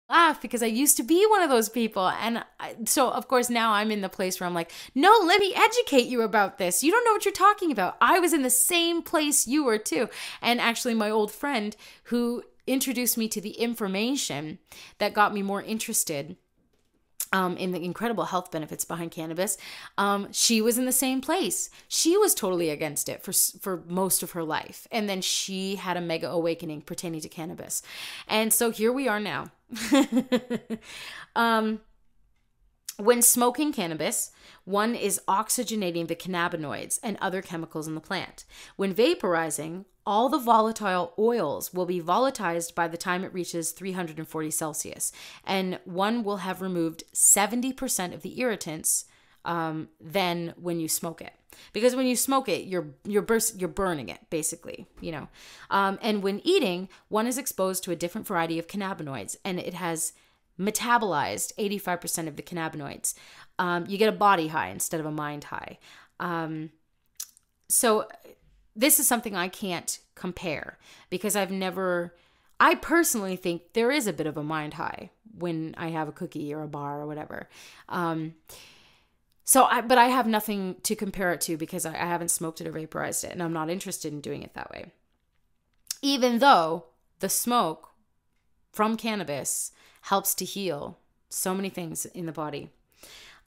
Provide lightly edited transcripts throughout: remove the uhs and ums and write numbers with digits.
laugh because I used to be one of those people. And so, of course, now I'm in the place where I'm like, no, let me educate you about this. You don't know what you're talking about. I was in the same place you were too. And actually, my old friend who introduced me to the information that got me more interested in the incredible health benefits behind cannabis, she was in the same place. She was totally against it for most of her life. And then she had a mega awakening pertaining to cannabis. And so here we are now. When smoking cannabis, one is oxygenating the cannabinoids and other chemicals in the plant. When vaporizing, all the volatile oils will be volatilized by the time it reaches 340 Celsius, and one will have removed 70% of the irritants than when you smoke it. Because when you smoke it, you're burning it, basically, you know. And when eating, one is exposed to a different variety of cannabinoids, and it has metabolized 85% of the cannabinoids. You get a body high instead of a mind high. So this is something I can't compare because I personally think there is a bit of a mind high when I have a cookie or a bar or whatever. But I have nothing to compare it to because I haven't smoked it or vaporized it, and I'm not interested in doing it that way. Even though the smoke from cannabis helps to heal so many things in the body.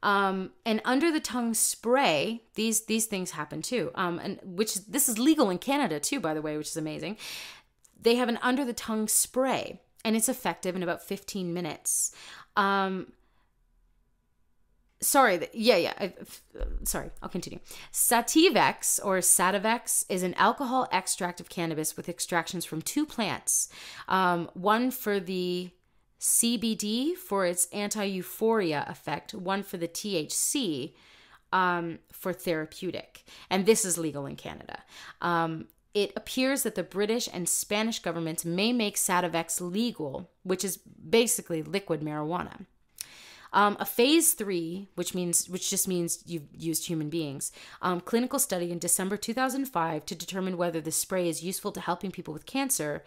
And under the tongue spray, these things happen too. And this is legal in Canada too, by the way, which is amazing. They have an under the tongue spray, and it's effective in about 15 minutes. Sorry, I'll continue. Sativex or Sativex is an alcohol extract of cannabis with extractions from two plants. One for the CBD for its anti-euphoria effect, one for the THC for therapeutic. And this is legal in Canada. It appears that the British and Spanish governments may make Sativex legal, which is basically liquid marijuana. A phase 3, which just means you've used human beings, clinical study in December 2005 to determine whether the spray is useful to helping people with cancer.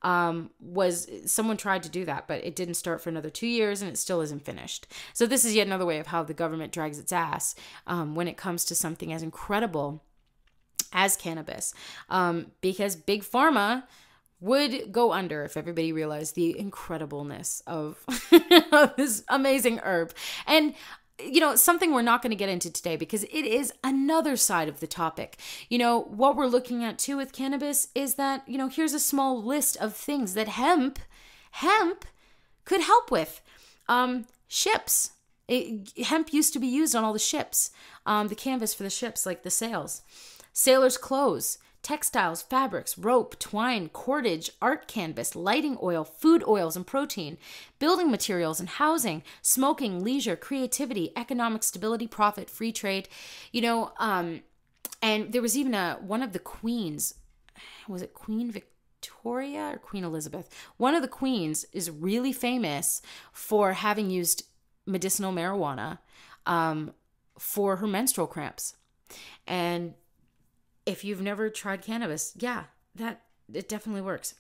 Someone tried to do that, but it didn't start for another 2 years and it still isn't finished. So this is yet another way of how the government drags its ass when it comes to something as incredible as cannabis, because Big Pharma would go under if everybody realized the incredibleness of, of this amazing herb. And you know, something we're not going to get into today because it is another side of the topic. You know, what we're looking at too with cannabis is that, you know, here's a small list of things that hemp could help with. Ships. Hemp used to be used on all the ships. The canvas for the ships, like the sails. Sailors' clothes. Textiles, fabrics, rope, twine, cordage, art canvas, lighting oil, food oils and protein, building materials and housing, smoking, leisure, creativity, economic stability, profit, free trade. You know, and there was even one of the queens, was it Queen Victoria or Queen Elizabeth? One of the queens is really famous for having used medicinal marijuana for her menstrual cramps. And if you've never tried cannabis, yeah, it definitely works.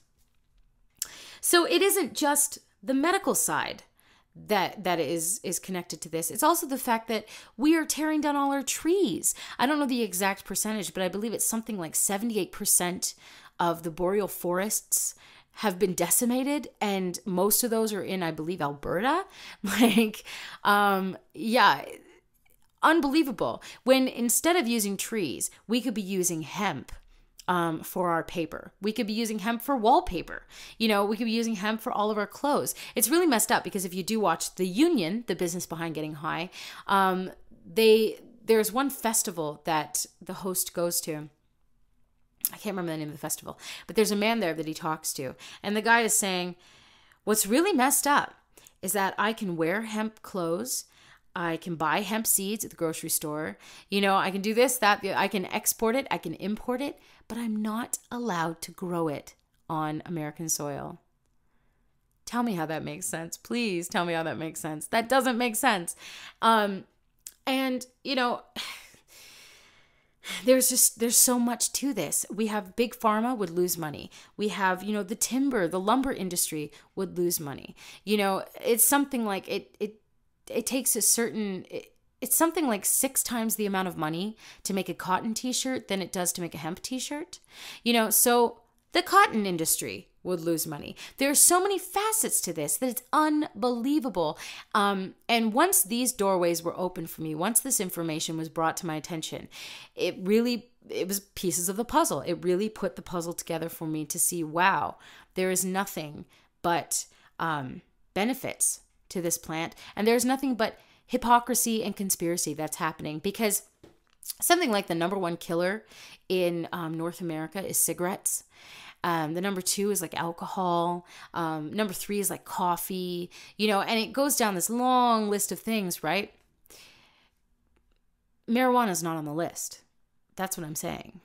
So it isn't just the medical side that is connected to this. It's also the fact that we are tearing down all our trees. I don't know the exact percentage, but I believe it's something like 78% of the boreal forests have been decimated, and most of those are in, I believe, Alberta. Yeah. Unbelievable. When instead of using trees, we could be using hemp for our paper. We could be using hemp for wallpaper. You know, we could be using hemp for all of our clothes. It's really messed up because if you do watch The Union, the business behind getting high, there's one festival that the host goes to. I can't remember the name of the festival, but there's a man there that he talks to. And the guy is saying, what's really messed up is that I can wear hemp clothes. I can buy hemp seeds at the grocery store. You know, I can do this, that, I can export it, I can import it, but I'm not allowed to grow it on American soil. Tell me how that makes sense. Please tell me how that makes sense. That doesn't make sense. And, you know, there's so much to this. We have Big Pharma would lose money. We have, the timber, the lumber industry would lose money. It's something like it takes a certain, it's something like 6 times the amount of money to make a cotton t-shirt than it does to make a hemp t-shirt. So the cotton industry would lose money. There are so many facets to this that it's unbelievable. And once these doorways were open for me, once this information was brought to my attention, it was pieces of the puzzle. It really put the puzzle together for me to see, wow, there is nothing but benefits to this plant. And there's nothing but hypocrisy and conspiracy that's happening, because something like the number 1 killer in North America is cigarettes. The number 2 is like alcohol. Number 3 is like coffee, and it goes down this long list of things, right? Marijuana is not on the list. That's what I'm saying.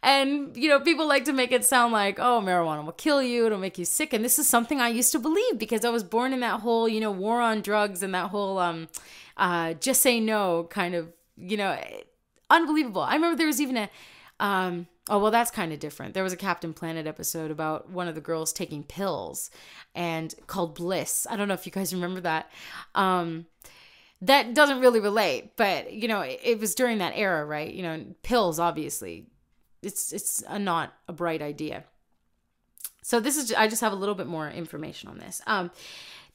And people like to make it sound like, oh, marijuana will kill you. It'll make you sick. And this is something I used to believe, because I was born in that whole, war on drugs and that whole, just say no kind of, unbelievable. I remember there was even a, oh, well, that's kind of different. There was a Captain Planet episode about one of the girls taking pills and called Bliss. I don't know if you guys remember that. That doesn't really relate, but, it was during that era, right? Pills, obviously, it's not a bright idea. So I just have a little bit more information on this.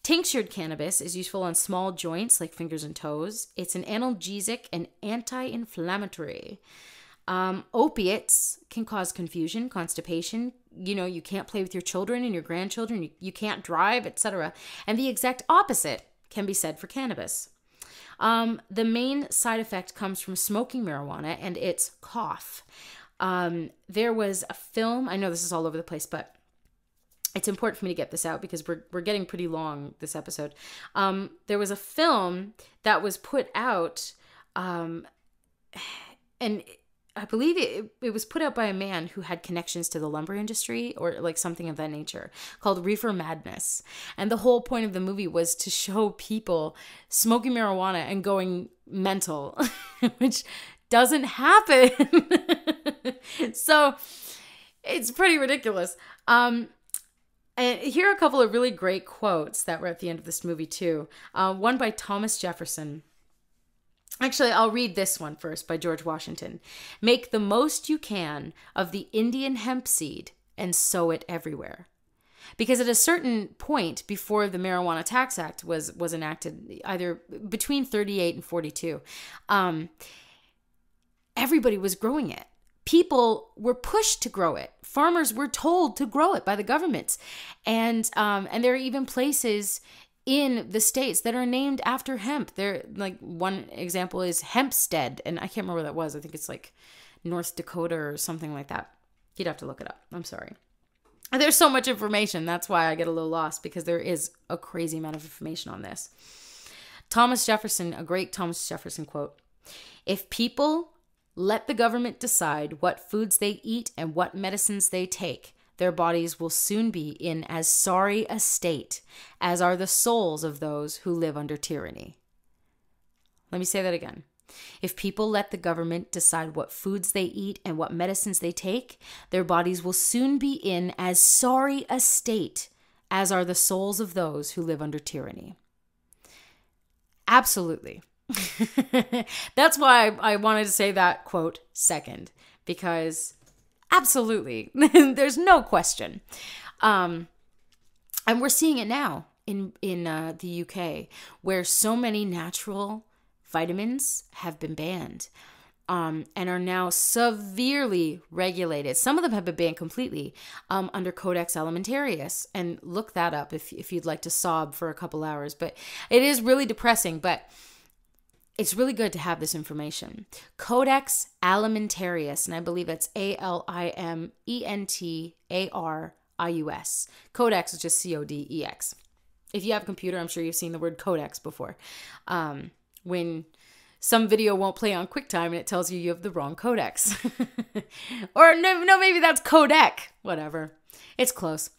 Tinctured cannabis is useful on small joints like fingers and toes. It's an analgesic and anti-inflammatory. Opiates can cause confusion, constipation. You can't play with your children and your grandchildren. You can't drive, etc. And the exact opposite can be said for cannabis. The main side effect comes from smoking marijuana, and it's cough. There was a film, I know this is all over the place, but it's important for me to get this out because we're getting pretty long this episode. There was a film that was put out, and I believe it was put out by a man who had connections to the lumber industry or like something of that nature, called Reefer Madness. And the whole point of the movie was to show people smoking marijuana and going mental, which doesn't happen. So it's pretty ridiculous. And here are a couple of really great quotes that were at the end of this movie too. One by Thomas Jefferson. Actually, I'll read this one first, by George Washington. Make the most you can of the Indian hemp seed and sow it everywhere. Because at a certain point before the Marijuana Tax Act was enacted, either between 38 and 42, everybody was growing it. People were pushed to grow it. Farmers were told to grow it by the governments. And there are even places in the states that are named after hemp. There, like, one example is Hempstead, and I can't remember where that was. I think it's like North Dakota or something like that. You'd have to look it up. I'm sorry. There's so much information. That's why I get a little lost, because there is a crazy amount of information on this. Thomas Jefferson, a great Thomas Jefferson quote: "If people let the government decide what foods they eat and what medicines they take, their bodies will soon be in as sorry a state as are the souls of those who live under tyranny." Let me say that again. If people let the government decide what foods they eat and what medicines they take, their bodies will soon be in as sorry a state as are the souls of those who live under tyranny. Absolutely. That's why I wanted to say that quote second, because absolutely, there's no question. And we're seeing it now in the UK, where so many natural vitamins have been banned and are now severely regulated. Some of them have been banned completely under Codex Alimentarius. And look that up if you'd like to sob for a couple hours. But it is really depressing, but it's really good to have this information. Codex Alimentarius, and I believe it's Alimentarius. Codex is just Codex. If you have a computer, I'm sure you've seen the word codex before. When some video won't play on QuickTime and it tells you have the wrong codex. Or no, maybe that's codec. Whatever. It's close.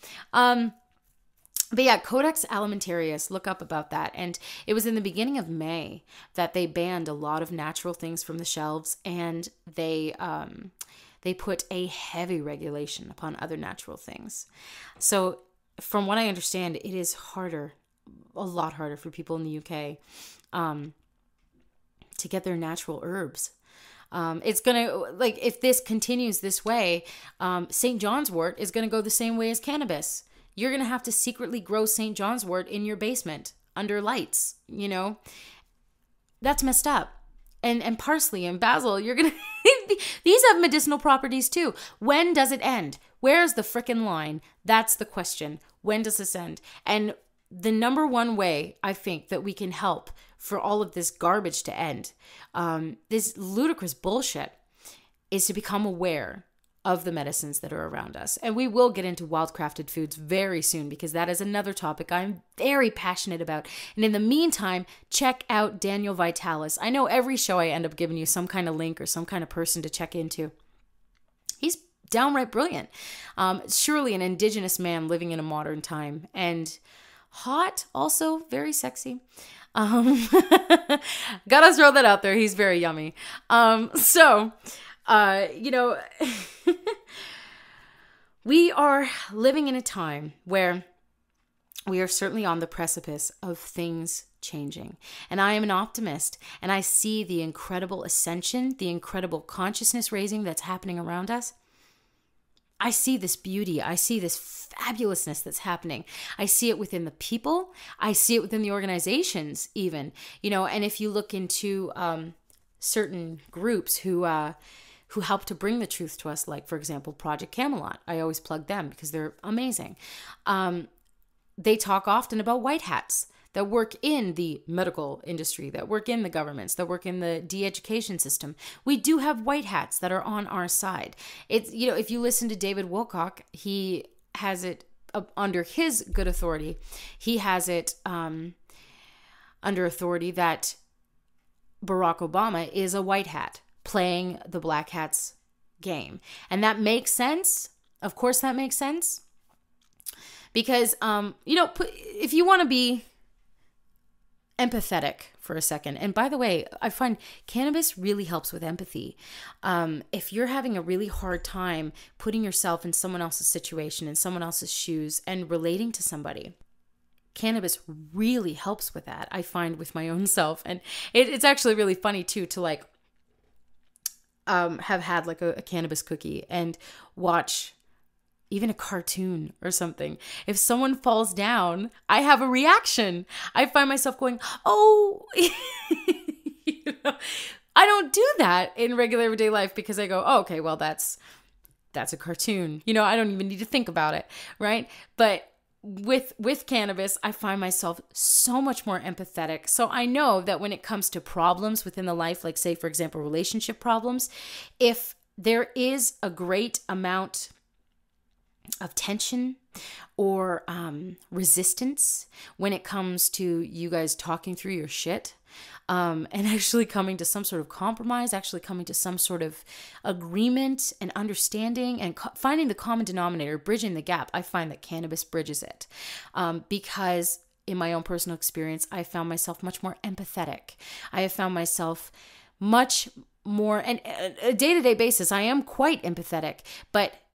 But yeah, Codex Alimentarius, look up about that. And it was in the beginning of May that they banned a lot of natural things from the shelves, and they put a heavy regulation upon other natural things. So from what I understand, it is harder, a lot harder for people in the UK to get their natural herbs. It's going to, like, if this continues this way, St. John's wort is going to go the same way as cannabis. You're going to have to secretly grow St. John's wort in your basement under lights, you know? That's messed up. And parsley and basil, you're going to... These have medicinal properties too. When does it end? Where's the frickin' line? That's the question. When does this end? And the number one way I think that we can help for all of this garbage to end, this ludicrous bullshit, is to become aware of the medicines that are around us. And we will get into wildcrafted foods very soon, because that is another topic I'm very passionate about. And in the meantime, check out Daniel Vitalis. I know every show I end up giving you some kind of link or some kind of person to check into. He's downright brilliant. Surely an indigenous man living in a modern time, and hot, also very sexy. Gotta throw that out there. He's very yummy. You know, we are living in a time where we are certainly on the precipice of things changing. And I am an optimist, and I see the incredible ascension, the incredible consciousness raising that's happening around us. I see this beauty. I see this fabulousness that's happening. I see it within the people. I see it within the organizations even, you know, and if you look into certain groups who help to bring the truth to us, like, for example, Project Camelot. I always plug them because they're amazing. They talk often about white hats that work in the medical industry, that work in the governments, that work in the de-education system. We do have white hats that are on our side. It's, you know, if you listen to David Wilcock, he has it under his good authority. He has it under authority that Barack Obama is a white hat playing the black hat's game. And that makes sense. Of course that makes sense. Because, you know, if you want to be empathetic for a second, and by the way, I find cannabis really helps with empathy. If you're having a really hard time putting yourself in someone else's situation, in someone else's shoes, and relating to somebody, cannabis really helps with that, I find, with my own self. And it's actually really funny too to like have had like a cannabis cookie and watch even a cartoon or something. If someone falls down, I have a reaction. I find myself going, oh, you know, I don't do that in regular everyday life because I go, oh, okay, well, that's a cartoon. You know, I don't even need to think about it, right? But with cannabis, I find myself so much more empathetic. So I know that when it comes to problems within the life, like say, for example, relationship problems, if there is a great amount of tension or resistance when it comes to you guys talking through your shit, and actually coming to some sort of compromise, actually coming to some sort of agreement and understanding and finding the common denominator, bridging the gap, I find that cannabis bridges it. Because in my own personal experience, I found myself much more empathetic. I have found myself much more, and a day-to-day basis, I am quite empathetic, but